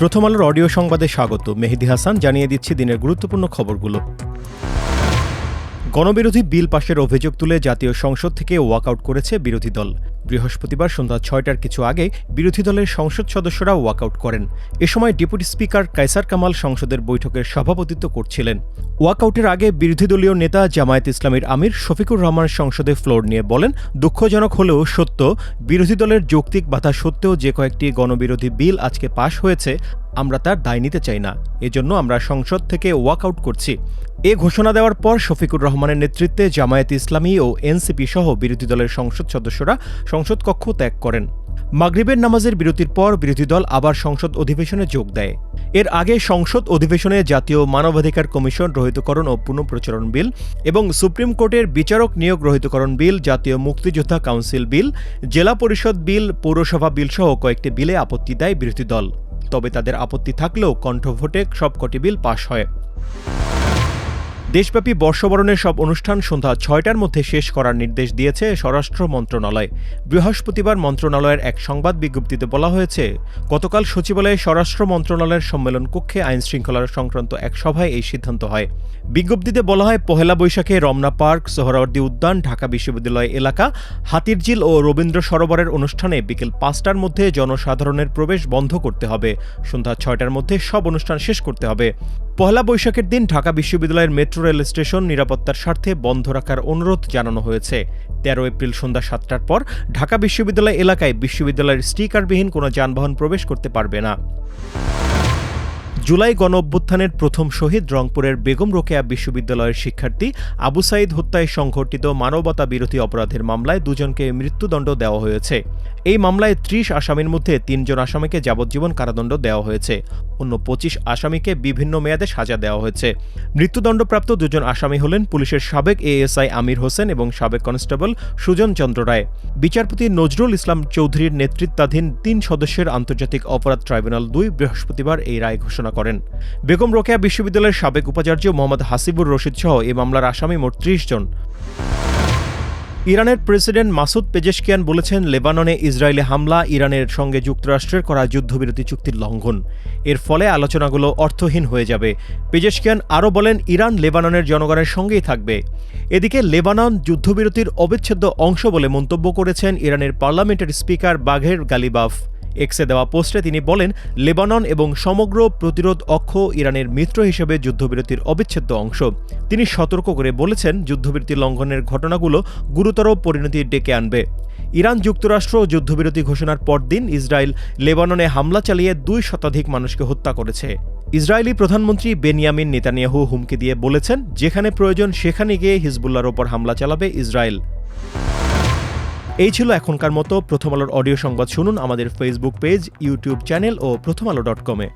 প্রথম আলোর অডিও সংবাদে স্বাগত। মেহেদী হাসান জানিয়ে দিচ্ছি দিনের গুরুত্বপূর্ণ খবরগুলো। গণবিরোধী বিল পাশের অভিযোগ তুলে জাতীয় সংসদ থেকে ওয়াকআউট করেছে বিরোধী দল। বৃহস্পতিবার সন্ধ্যা ৬টার কিছু আগে বিরোধী দলের সংসদ সদস্যরা ওয়াকআউট করেন। এ সময় ডেপুটি স্পিকার কায়সার কামাল সংসদের বৈঠকের সভাপতিত্ব করছিলেন। ওয়াকআউটের আগে বিরোধী দলীয় নেতা জামায়াত ইসলামীর আমির শফিকুর রহমান সংসদে ফ্লোর নিয়ে বলেন, দুঃখজনক হলেও সত্য, বিরোধী দলের যৌক্তিক বাধা সত্ত্বেও যে কয়েকটি গণবিরোধী বিল আজকে পাশ হয়েছে, আমরা তার দায় নিতে চাই না। এজন্য আমরা সংসদ থেকে ওয়াকআউট করছি। এ ঘোষণা দেওয়ার পর শফিকুর রহমানের নেতৃত্বে জামায়াত ইসলামী ও এনসিপি সহ বিরোধী দলের সংসদ সদস্যরা সংসদ কক্ষ ত্যাগ করেন। মাগরিবের নামাজের বিরতির পর বিরোধী দল আবার সংসদ অধিবেশনে যোগ দেয়। এর আগে সংসদ অধিবেশনে জাতীয় মানবাধিকার কমিশন রহিতকরণ ও পুনঃপ্রচলন বিল এবং সুপ্রিম কোর্টের বিচারক নিয়োগ রহিতকরণ বিল, জাতীয় মুক্তিযোদ্ধা কাউন্সিল বিল, জেলা পরিষদ বিল, পৌরসভা বিল সহ কয়েকটি বিলে আপত্তি দেয় বিরোধী দল। তবে তাদের আপত্তি থাকলেও কণ্ঠভোটে সবকটি বিল পাশ হয়। দেশব্যাপী বর্ষবরণের সব অনুষ্ঠান সন্ধ্যা ৬টার মধ্যে শেষ করার নির্দেশ দিয়েছে স্বরাষ্ট্র মন্ত্রণালয়। বৃহস্পতিবার মন্ত্রণালয়ের এক সংবাদ বিজ্ঞপ্তিতে বলা হয়েছে, গতকাল সচিবালয়ে স্বরাষ্ট্র মন্ত্রণালয়ের সম্মেলন কক্ষে আইনশৃঙ্খলা সংক্রান্ত এক সভায় এই সিদ্ধান্ত হয়। বিজ্ঞপ্তিতে বলা হয়, পহেলা বৈশাখে রমনা পার্ক, সোহরাওয়ার্দী উদ্যান, ঢাকা বিশ্ববিদ্যালয় এলাকা, হাতিরঝিল ও রবীন্দ্র সরোবরের অনুষ্ঠানে বিকেল ৫টার মধ্যে জনসাধারণের প্রবেশ বন্ধ করতে হবে। সন্ধ্যা ৬টার মধ্যে সব অনুষ্ঠান শেষ করতে হবে। পহেলা বৈশাখের দিন ঢাকা বিশ্ববিদ্যালয়ের মেট্রো রেল স্টেশন নিরাপত্তার স্বার্থে বন্ধ রাখার অনুরোধ জানানো হয়েছে। ১৩ এপ্রিল সন্ধ্যা ৭টার পর ঢাকা বিশ্ববিদ্যালয় এলাকায় বিশ্ববিদ্যালয়ের স্টিকারবিহীন কোনো যানবাহন প্রবেশ করতে পারবে না। জুলাই গণঅভ্যুত্থানের প্রথম শহীদ রংপুরের বেগম রোকেয়া বিশ্ববিদ্যালয়ের শিক্ষার্থী আবু সাঈদ হত্যায় সংঘটিত মানবতা বিরোধী অপরাধের মামলায় দুজনকে মৃত্যুদণ্ড দেওয়া হয়েছে। এই মামলায় ৩০ আসামির মধ্যে ৩ জন আসামিকে যাবজ্জীবন কারাদণ্ড দেওয়া হয়েছে। অন্য ২৫ আসামিকে বিভিন্ন মেয়াদে সাজা দেওয়া হয়েছে। মৃত্যুদণ্ডপ্রাপ্ত দুজন আসামি হলেন পুলিশের সাবেক এএসআই আমির হোসেন এবং সাবেক কনস্টেবল সুজন চন্দ্র রায়। বিচারপতি নজরুল ইসলাম চৌধুরীর নেতৃত্বাধীন ৩ সদস্যের আন্তর্জাতিক অপরাধ ট্রাইব্যুনাল ২ বৃহস্পতিবার এই রায় ঘোষণা করেন। বেগম রোকেয়া বিশ্ববিদ্যালয়ের সাবেক উপাচার্য মোহাম্মদ হাসিবুর রশিদ সহ এই মামলার আসামি মোট ৩০ জন। ইরানের প্রেসিডেন্ট মাসুদ পেজেশকিয়ান বলেছেন, লেবাননে ইসরায়েলি হামলা ইরানের সঙ্গে যুক্তরাষ্ট্রের করা যুদ্ধবিরতি চুক্তির লঙ্ঘন। এর ফলে আলোচনাগুলো অর্থহীন হয়ে যাবে। পেজেশকিয়ান আরও বলেন, ইরান লেবাননের জনগণের সঙ্গেই থাকবে। এদিকে লেবানন যুদ্ধবিরতির অবিচ্ছেদ্য অংশ বলে মন্তব্য করেছেন ইরানের পার্লামেন্টের স্পিকার বাঘের গালিবাফ। এক্সে দেওয়া পোস্টে তিনি বলেন, লেবানন এবং সমগ্র প্রতিরোধ অক্ষ ইরানের মিত্র হিসেবে যুদ্ধবিরতির অবিচ্ছেদ্য অংশ। তিনি সতর্ক করে বলেছেন, যুদ্ধবিরতি লঙ্ঘনের ঘটনাগুলো গুরুতর পরিণতি ডেকে আনবে। ইরান যুক্তরাষ্ট্র যুদ্ধবিরতি ঘোষণার পরদিন ইসরায়েল লেবাননে হামলা চালিয়ে ২ শতাধিক মানুষকে হত্যা করেছে। ইসরায়েলি প্রধানমন্ত্রী বেনিয়ামিন নেতানিয়াহু হুমকি দিয়ে বলেছেন, যেখানে প্রয়োজন সেখানে গিয়ে হিজবুল্লাহর ওপর হামলা চালাবে ইসরায়েল। এই ছিল এখনকার মতো প্রথম আলোর অডিও সংবাদ। শুনুন আমাদের ফেসবুক পেজ, ইউটিউব চ্যানেল ও প্রথমআলো.com-এ।